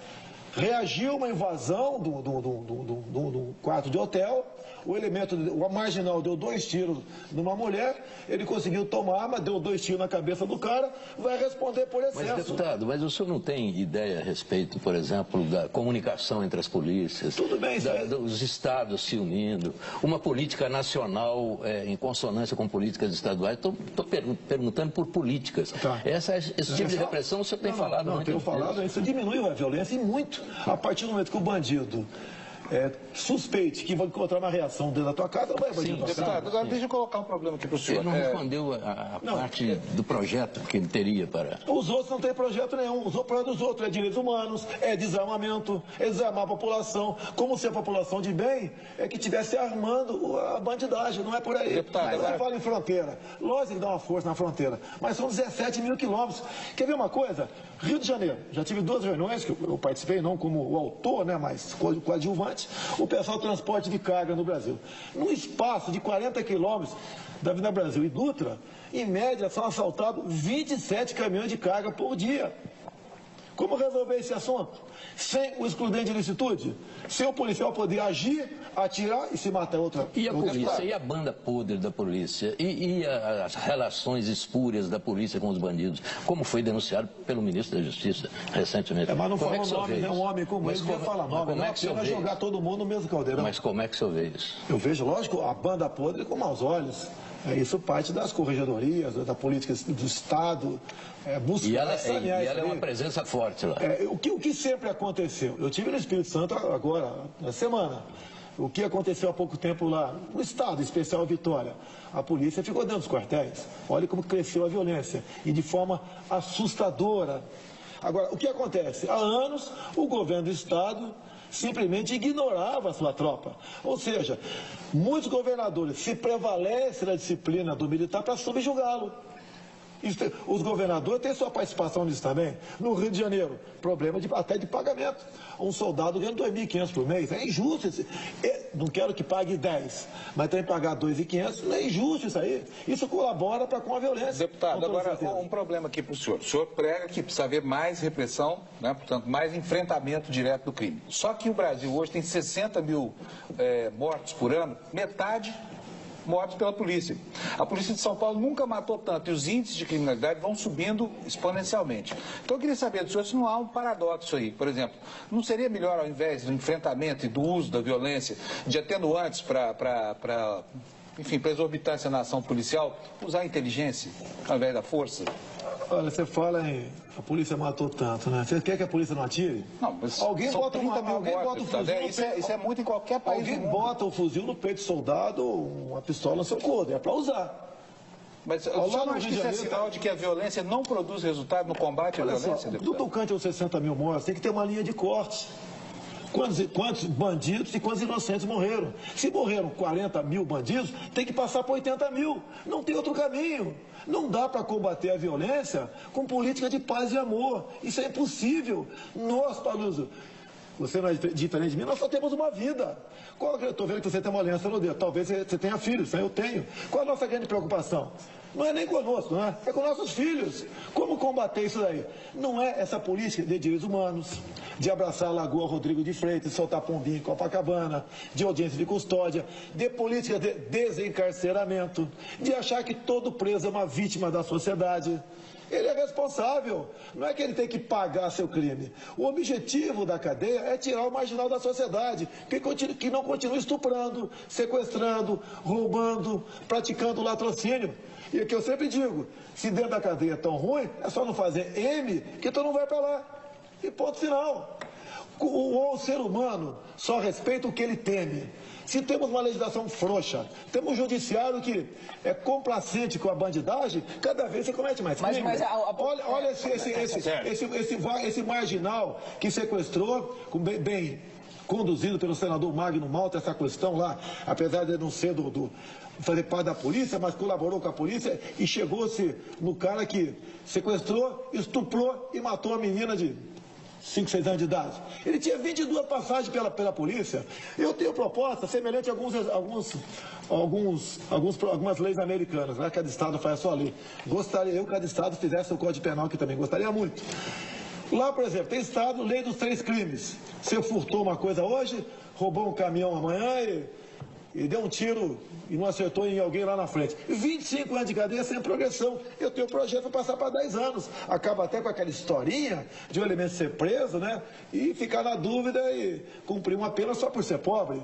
Reagiu a uma invasão do quarto de hotel, o marginal deu 2 tiros numa mulher, ele conseguiu tomar a arma, deu 2 tiros na cabeça do cara, vai responder por excesso. Mas, deputado, mas o senhor não tem ideia a respeito, por exemplo, da comunicação entre as polícias? Tudo bem, dos estados se unindo, uma política nacional em consonância com políticas estaduais? Estou perguntando por políticas. Tá. Esse tipo de repressão o senhor tem falado muito. Não, tenho falado, isso diminui a violência e muito. A partir do momento que o bandido suspeite que vai encontrar uma reação dentro da tua casa, vai invadir a tua casa. Agora deixa eu colocar um problema aqui para o senhor. Ele não respondeu a parte do projeto que ele teria para... Os outros não têm projeto nenhum. Os projetos dos outros é direitos humanos, é desarmamento, é desarmar a população. Como se a população de bem que estivesse armando a bandidagem, não é por aí. Mas você fala em fronteira. Lógico que dá uma força na fronteira, mas são 17 mil quilômetros. Quer ver uma coisa? Rio de Janeiro, já tive 2 reuniões que eu participei, não como o autor, né, mas coadjuvante, o pessoal transporte de carga no Brasil. Num espaço de 40 quilômetros da Avenida Brasil e Dutra, em média são assaltados 27 caminhões de carga por dia. Como resolver esse assunto? Sem o excludente de ilicitude? Sem o policial poder agir, atirar e se matar outra. E a polícia? E a banda podre da polícia? E as relações espúrias da polícia com os bandidos? Como foi denunciado pelo ministro da Justiça recentemente? Mas não falou nome, né? Um homem como ele não fala nome. Como é que o senhor vê jogar todo mundo no mesmo caldeirão. Mas como é que o senhor vê isso? Eu vejo, lógico, a banda podre com maus olhos. Isso parte das corregedorias, da política do Estado, buscar e ela sanear é uma presença forte lá. O que sempre aconteceu? Eu estive no Espírito Santo agora, na semana. O que aconteceu há pouco tempo lá, no Estado, em especial Vitória. A polícia ficou dentro dos quartéis. Olha como cresceu a violência. E de forma assustadora. Agora, o que acontece? Há anos, o governo do Estado simplesmente ignorava a sua tropa. Ou seja, muitos governadores se prevalecem da disciplina do militar para subjugá-lo. Os governadores têm sua participação nisso também. No Rio de Janeiro, problema até de pagamento. Um soldado ganha 2.500 por mês. É injusto. Não quero que pague 10, mas tem que pagar 2.500. Não é injusto isso aí. Isso colabora com a violência. Deputado, agora um problema aqui para o senhor. O senhor prega que precisa haver mais repressão, né? Portanto, mais enfrentamento direto do crime. Só que o Brasil hoje tem 60 mil mortos por ano, metade mortos pela polícia. A polícia de São Paulo nunca matou tanto e os índices de criminalidade vão subindo exponencialmente. Então eu queria saber do senhor se não há um paradoxo aí. Por exemplo, não seria melhor, ao invés do enfrentamento e do uso da violência, de atenuantes para exorbitância na ação policial, usar a inteligência ao invés da força? Olha, você fala em a polícia matou tanto, né? Você quer que a polícia não atire? Não, mas alguém são bota 30 mil alguém mortos, bota o fuzil isso é muito em qualquer país. Alguém bota o fuzil no peito do soldado, uma pistola no seu corpo, é para usar. Mas o senhor não acha que isso é sinal de que a violência não produz resultado no combate à violência? Do tocante aos 60 mil mortos, tem que ter uma linha de corte. Quantos bandidos e quantos inocentes morreram? Se morreram 40 mil bandidos, tem que passar para 80 mil. Não tem outro caminho. Não dá para combater a violência com política de paz e amor. Isso é impossível. Nós, Paluso, você não é diferente de mim, nós só temos uma vida. Eu estou vendo que você tem uma aliança no dedo. Talvez você tenha filhos, eu tenho. Qual a nossa grande preocupação? Não é nem conosco, não é? É com nossos filhos. Como combater isso daí? Não é essa política de direitos humanos, de abraçar a Lagoa Rodrigo de Freitas, soltar pombinho em Copacabana, de audiência de custódia, de política de desencarceramento, de achar que todo preso é uma vítima da sociedade. Ele é responsável. Não é que ele tem que pagar seu crime. O objetivo da cadeia é tirar o marginal da sociedade, que não continue estuprando, sequestrando, roubando, praticando latrocínio. E é que eu sempre digo, se dentro da cadeia é tão ruim, é só não fazer M, que tu não vai para lá. E ponto final. O ser humano só respeita o que ele teme. Se temos uma legislação frouxa, temos um judiciário que é complacente com a bandidagem, cada vez você comete mais crime. Olha esse marginal que sequestrou, bem conduzido pelo senador Magno Malta, essa questão lá, apesar de não ser fazer parte da polícia, mas colaborou com a polícia e chegou-se no cara que sequestrou, estuprou e matou a menina de 5, 6 anos de idade. Ele tinha 22 passagens pela polícia. Eu tenho proposta semelhante a algumas leis americanas, né? Cada estado faz a sua lei. Gostaria eu que cada estado fizesse o Código Penal, que também gostaria muito. Lá, por exemplo, tem estado, lei dos 3 crimes. Você furtou uma coisa hoje, roubou um caminhão amanhã e deu um tiro e não acertou em alguém lá na frente. 25 anos de cadeia sem progressão. Eu tenho um projeto para passar para 10 anos. Acaba até com aquela historinha de um elemento ser preso, né? E ficar na dúvida e cumprir uma pena só por ser pobre.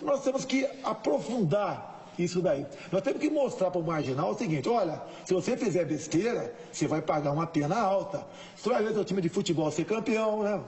Nós temos que aprofundar isso daí. Nós temos que mostrar para o marginal o seguinte: olha, se você fizer besteira, você vai pagar uma pena alta. Você vai ver o teu time de futebol ser campeão, né?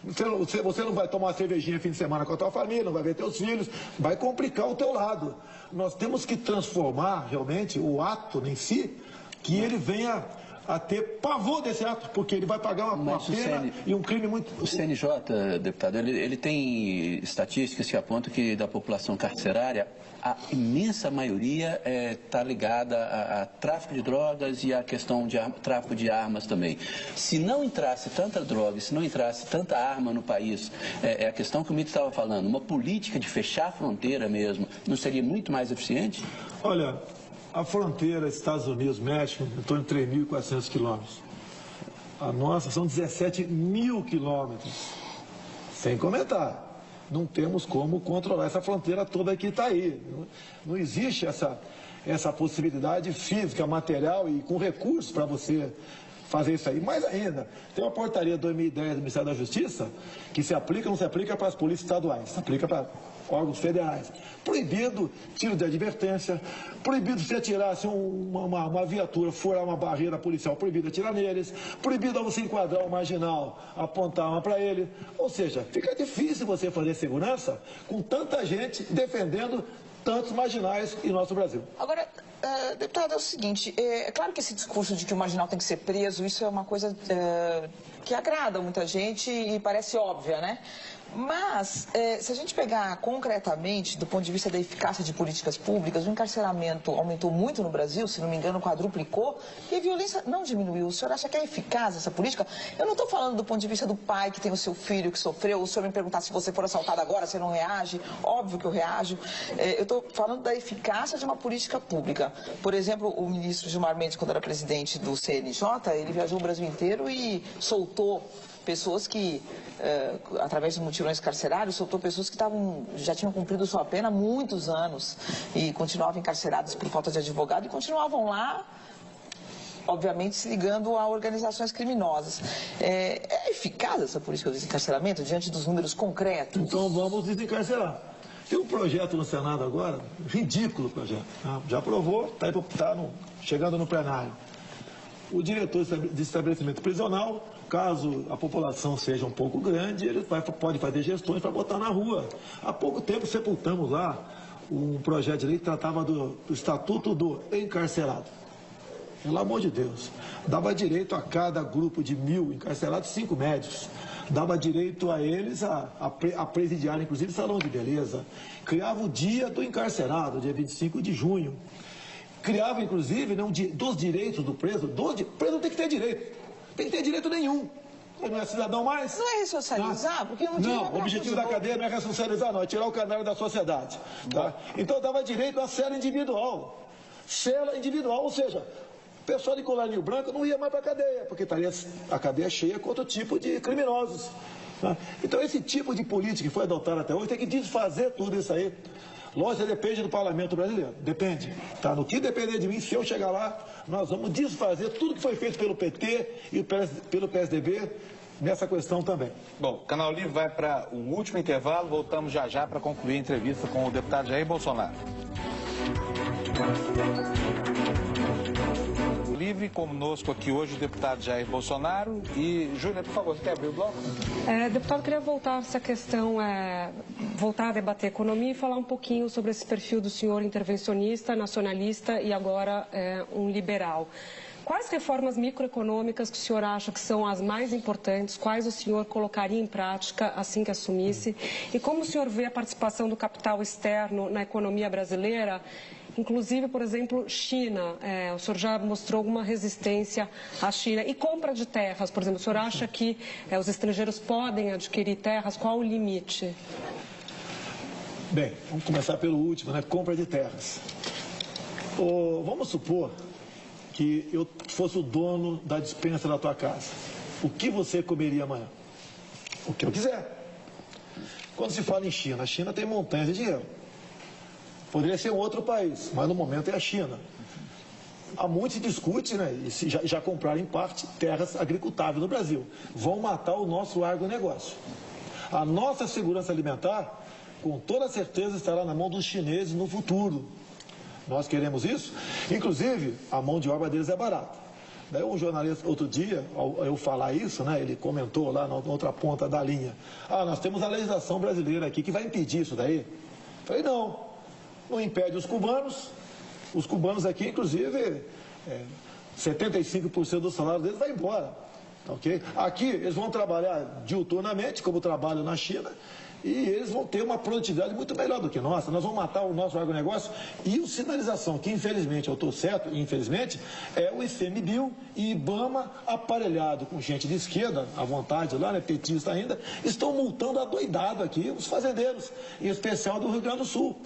Você não vai tomar uma cervejinha fim de semana com a tua família, não vai ver teus filhos, vai complicar o teu lado. Nós temos que transformar realmente o ato em si, que ele venha a ter pavor desse ato, porque ele vai pagar uma pena e um crime muito... O CNJ, deputado, ele tem estatísticas que apontam que da população carcerária, a imensa maioria está ligada a tráfico de drogas e a questão de tráfico de armas também. Se não entrasse tanta droga, se não entrasse tanta arma no país, é a questão que o Mito estava falando, uma política de fechar a fronteira mesmo, não seria muito mais eficiente? Olha, a fronteira Estados Unidos-México, em torno de 3.400 quilômetros. A nossa são 17 mil quilômetros. Sem comentar. Não temos como controlar essa fronteira toda que está aí. Não existe essa possibilidade física, material e com recursos para você fazer isso aí. Mais ainda, tem uma portaria de 2010 do Ministério da Justiça que se aplica, não se aplica para as polícias estaduais, se aplica para órgãos federais. Proibido tiro de advertência, proibido se atirar, se uma viatura furar uma barreira policial, proibido atirar neles, proibido você enquadrar um marginal, apontar uma para ele. Ou seja, fica difícil você fazer segurança com tanta gente defendendo tantos marginais em nosso Brasil. Agora, deputado, é o seguinte, é claro que esse discurso de que o marginal tem que ser preso, isso é uma coisa que agrada muita gente e parece óbvia, né? Mas, se a gente pegar concretamente, do ponto de vista da eficácia de políticas públicas, o encarceramento aumentou muito no Brasil, se não me engano, quadruplicou, e a violência não diminuiu. O senhor acha que é eficaz essa política? Eu não estou falando do ponto de vista do pai que tem o seu filho que sofreu. O senhor me perguntar se você for assaltado agora, você não reage? Óbvio que eu reajo. Eu estou falando da eficácia de uma política pública. Por exemplo, o ministro Gilmar Mendes, quando era presidente do CNJ, ele viajou o Brasil inteiro e soltou pessoas que, através de mutirões carcerários, soltou pessoas que já tinham cumprido sua pena há muitos anos e continuavam encarceradas por falta de advogado e continuavam lá, obviamente, se ligando a organizações criminosas. É eficaz essa política de desencarceramento diante dos números concretos? Então vamos desencarcerar. Tem um projeto no Senado agora, ridículo projeto, tá? Já aprovou, está chegando no plenário. O diretor de estabelecimento prisional, caso a população seja um pouco grande, ele pode fazer gestões para botar na rua. Há pouco tempo sepultamos lá um projeto de lei que tratava do Estatuto do Encarcerado. Pelo amor de Deus. Dava direito a cada grupo de 1.000 encarcerados, 5 médicos. Dava direito a eles a presidiar, inclusive, salão de beleza. Criava o dia do encarcerado, dia 25 de junho. Criava, inclusive, dos direitos do preso. O preso não tem que ter direito. Tem que ter direito nenhum. Ele não é cidadão mais. Não é ressocializar? Porque não, o objetivo da cadeia não é ressocializar, não. É tirar o canário da sociedade. Tá? Então, dava direito à cela individual. Cela individual, ou seja, o pessoal de colarinho branco não ia mais para a cadeia, porque estaria a cadeia cheia com outro tipo de criminosos. Tá? Então, esse tipo de política que foi adotada até hoje tem que desfazer tudo isso aí. Lógico, depende do parlamento brasileiro, depende. Tá? No que depender de mim, se eu chegar lá, nós vamos desfazer tudo que foi feito pelo PT e pelo PSDB nessa questão também. Bom, o Canal Livre vai para um último intervalo, voltamos já para concluir a entrevista com o deputado Jair Bolsonaro. Livre, conosco aqui hoje o deputado Jair Bolsonaro. E, Júlia, por favor, você quer abrir o bloco? Deputado, queria voltar a essa questão, voltar a debater economia e falar um pouquinho sobre esse perfil do senhor intervencionista, nacionalista e agora um liberal. Quais reformas microeconômicas que o senhor acha que são as mais importantes? Quais o senhor colocaria em prática assim que assumisse? E como o senhor vê a participação do capital externo na economia brasileira? Inclusive, por exemplo, China. O senhor já mostrou alguma resistência à China. E compra de terras, por exemplo, o senhor acha que os estrangeiros podem adquirir terras? Qual o limite? Bem, vamos começar pelo último, né? Compra de terras. Vamos supor que eu fosse o dono da despensa da tua casa. O que você comeria amanhã? O que eu quiser. Quando se fala em China, a China tem montanhas de dinheiro. Poderia ser um outro país, mas no momento é a China. Há muito se discute, né? E já compraram em parte terras agricultáveis no Brasil. Vão matar o nosso agronegócio. A nossa segurança alimentar, com toda certeza, estará na mão dos chineses no futuro. Nós queremos isso. Inclusive, a mão de obra deles é barata. Daí um jornalista, outro dia, ao eu falar isso, né, ele comentou lá na outra ponta da linha. Nós temos a legislação brasileira aqui que vai impedir isso daí. Eu falei, não impede os cubanos. Os cubanos aqui, inclusive, 75% do salário deles vai embora. Okay? Aqui eles vão trabalhar diuturnamente, como trabalham na China, e eles vão ter uma produtividade muito melhor do que nossa. Nós vamos matar o nosso agronegócio. E o sinalização, que infelizmente, eu estou certo, infelizmente, é o ICMBio e IBAMA aparelhado com gente de esquerda, à vontade lá, né, petista ainda, estão multando adoidado aqui os fazendeiros, em especial do Rio Grande do Sul.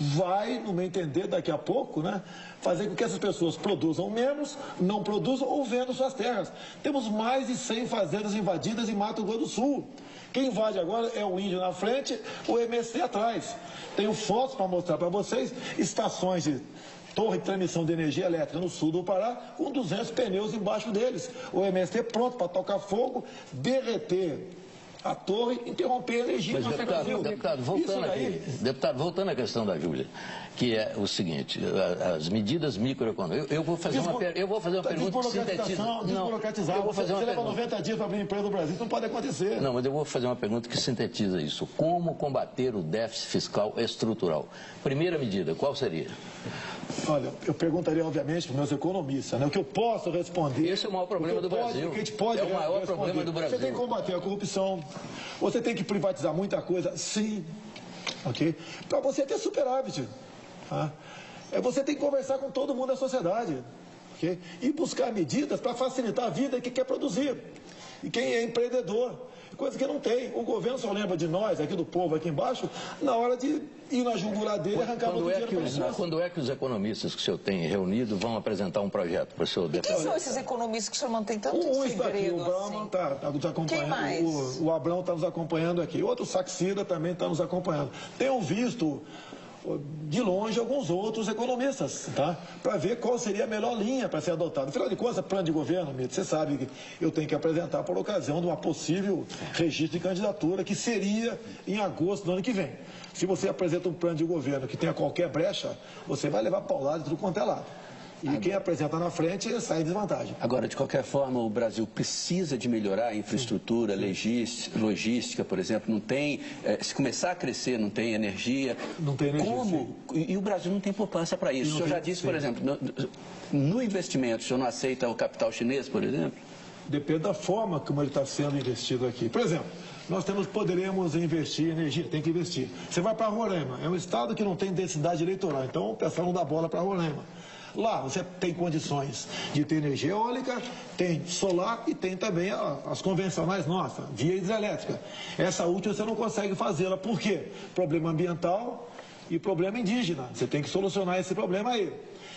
Vai, no meu entender, daqui a pouco, né, fazer com que essas pessoas produzam menos, não produzam ou vendam suas terras. Temos mais de 100 fazendas invadidas em Mato Grosso do Sul. Quem invade agora é o índio na frente, o MST atrás. Tenho fotos para mostrar para vocês, estações de torre de transmissão de energia elétrica no sul do Pará, com 200 pneus embaixo deles. O MST pronto para tocar fogo, derreter a torre, interromper a energia. Mas, deputado, voltando à questão da Júlia, que é o seguinte, as medidas microeconômicas. Eu vou fazer uma pergunta que sintetiza. Desburocratizar. Eu vou fazer uma pergunta. 90 dias para abrir empresa no Brasil, isso não pode acontecer. Não, mas eu vou fazer uma pergunta que sintetiza isso. Como combater o déficit fiscal estrutural? Primeira medida, qual seria? Olha, eu perguntaria, obviamente, para os meus economistas, né? O que eu posso responder... Esse é o maior problema do Brasil. O que a gente pode responder. O maior problema do Brasil. Você tem que combater a corrupção, você tem que privatizar muita coisa, sim, ok? Para você ter superávit, tá? Você tem que conversar com todo mundo da sociedade, ok? E buscar medidas para facilitar a vida de quem quer produzir e quem é empreendedor. Coisa que não tem. O governo só lembra de nós, aqui do povo, aqui embaixo, na hora de ir na jugular dele e arrancar muito dinheiro para pessoas. Quando é que os economistas que o senhor tem reunido vão apresentar um projeto para o senhor? E quem são esses economistas que o senhor mantém tanto segredo está aqui, o Brauman está nos acompanhando. Quem mais? O Abrão está nos acompanhando aqui. Outro Saxida também está nos acompanhando. Tenho visto de longe alguns outros economistas, tá? Para ver qual seria a melhor linha para ser adotada. Afinal de contas, plano de governo, Mito, você sabe que eu tenho que apresentar por ocasião de uma possível registro de candidatura que seria em agosto do ano que vem. Se você apresenta um plano de governo que tenha qualquer brecha, você vai levar paulada de tudo quanto é lado. E quem apresenta na frente sai em desvantagem. Agora, de qualquer forma, o Brasil precisa de melhorar a infraestrutura, logística, por exemplo. Não tem, se começar a crescer, não tem energia. Não tem energia. Como? E o Brasil não tem poupança para isso. O senhor já disse, por exemplo, no investimento, o senhor não aceita o capital chinês, por exemplo? Depende da forma como ele está sendo investido aqui. Por exemplo, nós poderemos investir em energia, tem que investir. Você vai para Roraima, é um estado que não tem densidade eleitoral, então o pessoal não dá bola para Roraima. Lá você tem condições de ter energia eólica, tem solar e tem também as convencionais nossas, via hidrelétrica. Essa última você não consegue fazê-la. Por quê? Problema ambiental e problema indígena. Você tem que solucionar esse problema aí.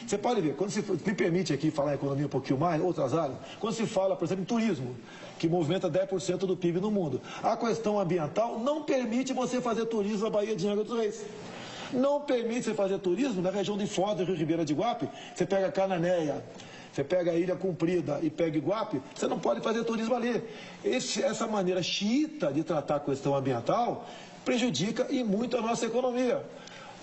Você pode ver, quando me permite aqui falar em economia um pouquinho mais, outras áreas, quando se fala, por exemplo, em turismo, que movimenta 10% do PIB no mundo, a questão ambiental não permite você fazer turismo na Baía de Angra dos Reis. Não permite você fazer turismo na região de Foz do Rio Ribeira de Iguape. Você pega Cananéia, você pega a Ilha Comprida e pega Iguape, você não pode fazer turismo ali. Essa maneira xiita de tratar a questão ambiental prejudica e muito a nossa economia.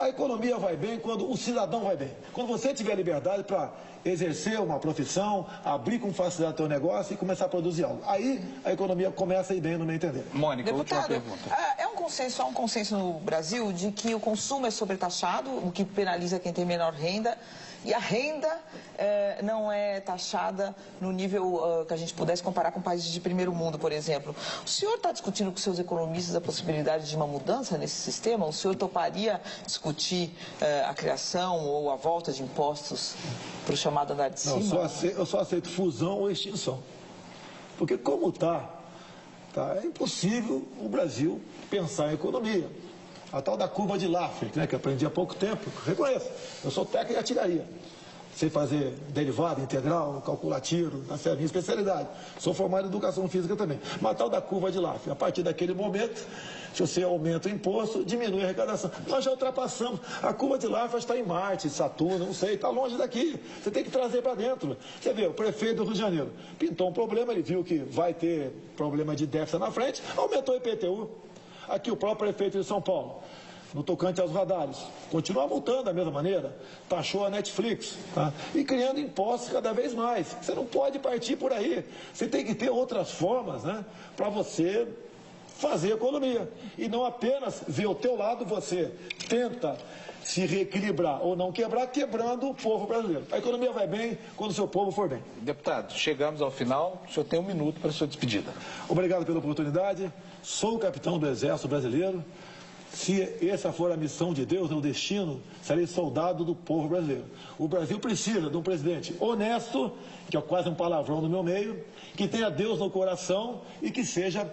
A economia vai bem quando o cidadão vai bem. Quando você tiver liberdade para exercer uma profissão, abrir com facilidade o teu negócio e começar a produzir algo. Aí a economia começa a ir bem, no meu entender. Mônica, deputado, última pergunta. Há um consenso no Brasil de que o consumo é sobretaxado, o que penaliza quem tem menor renda, e a renda não é taxada no nível que a gente pudesse comparar com países de primeiro mundo, por exemplo. O senhor está discutindo com seus economistas a possibilidade de uma mudança nesse sistema? O senhor toparia discutir a criação ou a volta de impostos para o chamado andar de cima? Não, eu só aceito fusão ou extinção. Porque como está, é impossível o Brasil pensar em economia. A tal da curva de Laffer, né, que aprendi há pouco tempo, reconheço. Eu sou técnico em artilharia. Sei fazer derivada, integral, calcular tiro, essa é a minha especialidade. Sou formado em educação física também. Mas a tal da curva de Laffer, a partir daquele momento, se você aumenta o imposto, diminui a arrecadação. Nós já ultrapassamos. A curva de Laffer está em Marte, Saturno, não sei, está longe daqui. Você tem que trazer para dentro. Você vê, o prefeito do Rio de Janeiro pintou um problema, ele viu que vai ter problema de déficit na frente, aumentou o IPTU. Aqui o próprio prefeito de São Paulo, no tocante aos radares, continua multando da mesma maneira, taxou a Netflix, tá? E criando impostos cada vez mais. Você não pode partir por aí. Você tem que ter outras formas, né, para você fazer economia. E não apenas ver o teu lado, você tenta se reequilibrar ou não quebrar, quebrando o povo brasileiro. A economia vai bem quando o seu povo for bem. Deputado, chegamos ao final. O senhor tem 1 minuto para a sua despedida. Obrigado pela oportunidade. Sou o capitão do Exército Brasileiro. Se essa for a missão de Deus, o destino, serei soldado do povo brasileiro. O Brasil precisa de um presidente honesto, que é quase um palavrão no meu meio, que tenha Deus no coração e que seja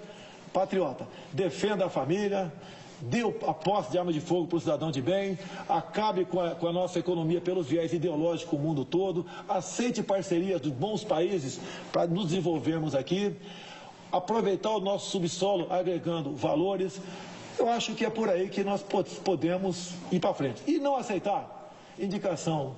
patriota. Defenda a família, dê a posse de arma de fogo para o cidadão de bem, acabe com a nossa economia pelos viés ideológicos o mundo todo, aceite parcerias dos bons países para nos desenvolvermos aqui, aproveitar o nosso subsolo agregando valores. Eu acho que é por aí que nós podemos ir para frente. E não aceitar indicação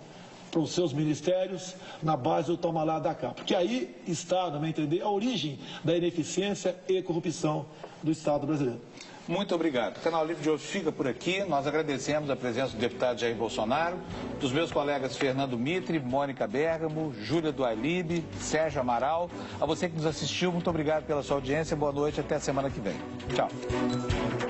para os seus ministérios na base do toma lá da cá. Porque aí está, no meu entender, a origem da ineficiência e corrupção do Estado brasileiro. Muito obrigado. O Canal Livre de hoje fica por aqui. Nós agradecemos a presença do deputado Jair Bolsonaro, dos meus colegas Fernando Mitre, Mônica Bergamo, Júlia Duailib, Sérgio Amaral. A você que nos assistiu, muito obrigado pela sua audiência. Boa noite, até a semana que vem. Tchau.